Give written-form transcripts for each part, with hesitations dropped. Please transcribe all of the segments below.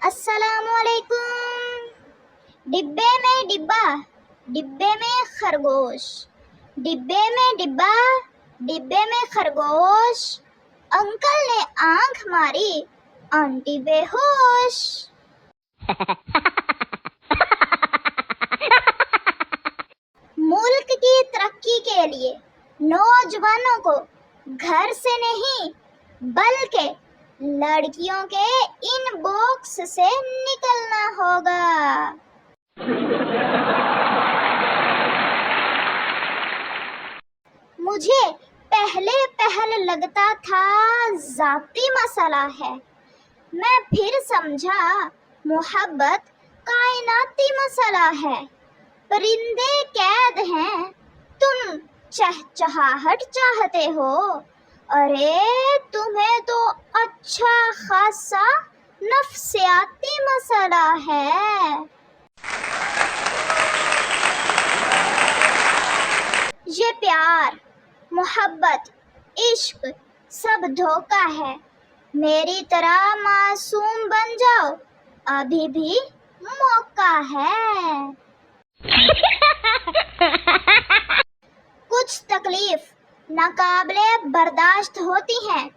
السلام علیکم۔ ڈبے میں ڈبہ، ڈبے میں خرگوش، ڈبے میں ڈبہ، ڈبے میں خرگوش، انکل نے آنکھ ماری، آنٹی بے ہوش۔ ملک کی ترقی کے لیے نوجوانوں کو گھر سے نہیں بلکہ لڑکیوں کے ان باکس سے نکلنا ہوگا۔ مجھے پہلے لگتا تھا ذاتی مسئلہ ہے، میں پھر سمجھا محبت کائناتی مسئلہ ہے۔ پرندے قید ہیں، تم چہچہاہٹ چاہتے ہو، ارے تمہیں تو اچھا خاصا نفسیاتی مسئلہ ہے۔ یہ پیار، محبت، عشق سب دھوکہ ہے۔ میری طرح معصوم بن جاؤ، ابھی بھی موقع ہے۔ کچھ تکلیف ناقابل برداشت ہوتی ہیں،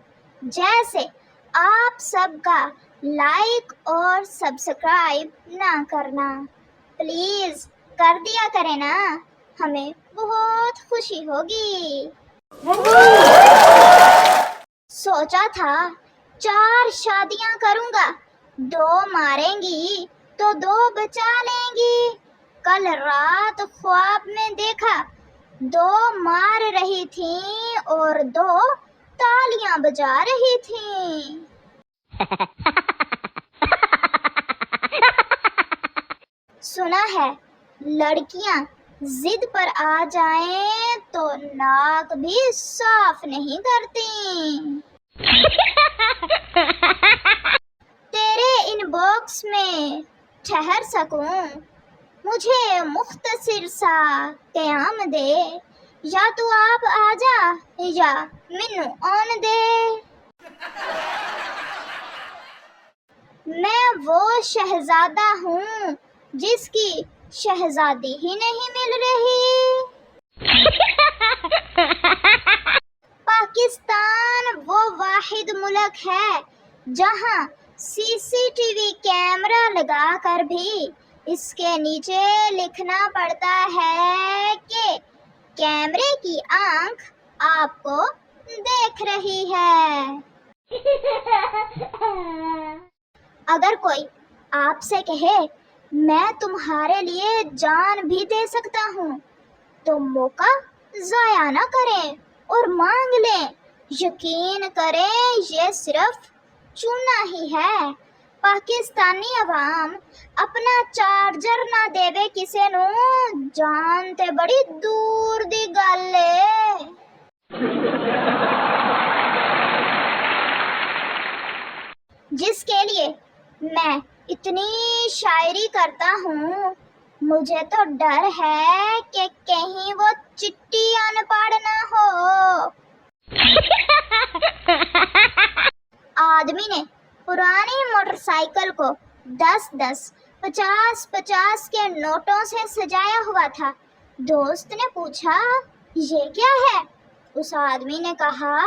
جیسے آپ سب کا لائک اور سبسکرائب نہ کرنا۔ پلیز کر دیا کریں نا، ہمیں بہت خوشی ہوگی۔ سوچا تھا 4 شادیاں کروں گا، 2 ماریں گی تو 2 بچا لیں گی۔ کل رات خواب میں دیکھا 2 مار رہی تھیں اور 2 تالیاں بجا رہی تھیں۔ سنا ہے لڑکیاں ضد پر آ جائیں تو ناک بھی صاف نہیں کرتی۔ تیرے ان باکس میں ٹھہر سکوں، مجھے مختصر سا قیام دے، یا تو آپ آ جا یا مینوں آن دے۔ میں وہ شہزادہ ہوں جس کی شہزادی ہی نہیں مل رہی۔ پاکستان وہ واحد ملک ہے جہاں CCTV کیمرہ لگا کر بھی اس کے نیچے لکھنا پڑتا ہے کہ کیمرے کی آنکھ آپ کو دیکھ رہی ہے۔ اگر کوئی آپ سے کہے میں تمہارے لیے جان بھی دے سکتا ہوں تو موقع ضائع نہ کریں اور مانگ لیں۔ یقین کریں یہ صرف چونا ہی ہے۔ پاکستانی عوام اپنا چارجر نہ دیوے کسے نو، جان تے بڑی دور دی گل ہے۔ جس کے لیے میں اتنی شاعری کرتا ہوں، مجھے تو ڈر ہے کہ کہیں وہ چٹی ان پڑھ نہ ہو۔ آدمی نے پرانی موٹر سائیکل کو 10-10، 50-50 کے نوٹوں سے سجایا ہوا تھا۔ دوست نے پوچھا یہ کیا ہے؟ اس آدمی نے کہا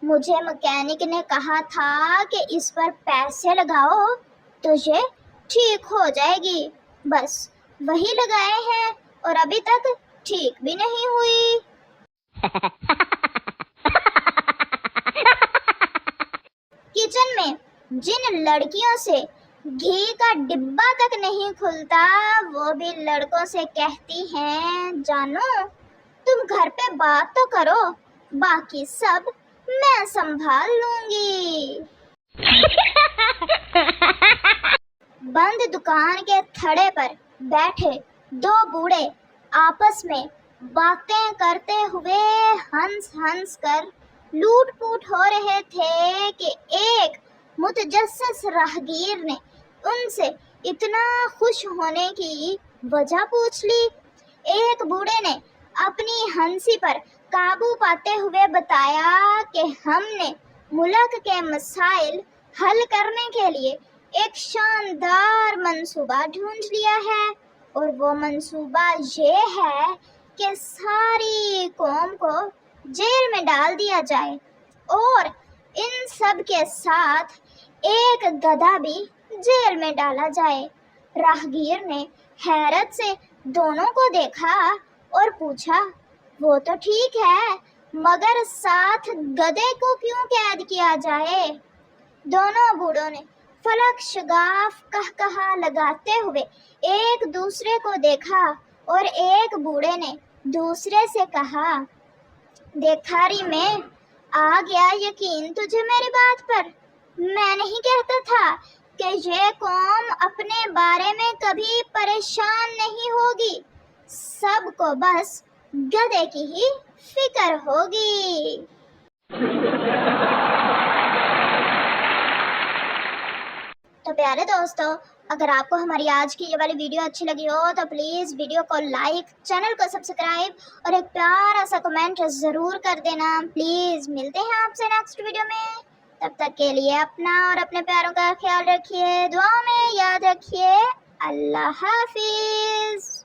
مجھے مکینک نے کہا تھا کہ اس پر پیسے لگاؤ تو یہ ٹھیک ہو جائے گی، بس وہی لگائے ہیں اور ابھی تک ٹھیک بھی نہیں ہوئی۔ کچن میں جن لڑکیوں سے گھی کا ڈبہ تک نہیں کھلتا، وہ بھی لڑکوں سے کہتی ہیں جانو تم گھر پہ بات تو کرو، باقی سب میں سنبھال لوں گی۔ بند دکان کے تھڑے پر بیٹھے 2 بوڑھے آپس میں باتیں کرتے ہوئے ہنس ہنس کر لوٹ پوٹ ہو رہے تھے کہ ایک متجسس راہگیر نے ان سے اتنا خوش ہونے کی وجہ پوچھ لی۔ ایک بوڑھے نے اپنی ہنسی پر قابو پاتے ہوئے بتایا کہ ہم نے ملک کے مسائل حل کرنے کے لیے ایک شاندار منصوبہ ڈھونڈ لیا ہے، اور وہ منصوبہ یہ ہے کہ ساری قوم کو جیل میں ڈال دیا جائے، اور ان سب کے ساتھ ایک گدھا بھی جیل میں ڈالا جائے۔ راہگیر نے حیرت سے دونوں کو دیکھا اور پوچھا، وہ تو ٹھیک ہے، مگر ساتھ گدھے کو کیوں قید کیا جائے؟ دونوں بوڑھوں نے فلک شگاف کہا لگاتے ہوئے ایک دوسرے کو دیکھا، اور ایک بوڑھے نے دوسرے سے کہا، دیکھا ری میں آ گیا یقین تجھے میری بات پر؟ میں نہیں کہتا تھا کہ یہ قوم اپنے بارے میں کبھی پریشان نہیں ہوگی، سب کو بس گدھے کی ہی فکر ہوگی۔ تو پیارے دوستو، اگر آپ کو ہماری آج کی یہ والی ویڈیو اچھی لگی ہو تو پلیز ویڈیو کو لائک، چینل کو سبسکرائب اور ایک پیارا سا کمنٹ ضرور کر دینا۔ پلیز ملتے ہیں آپ سے نیکسٹ ویڈیو میں، تب تک کے لیے اپنا اور اپنے پیاروں کا خیال رکھیے، دعا میں یاد رکھیے۔ اللہ حافظ۔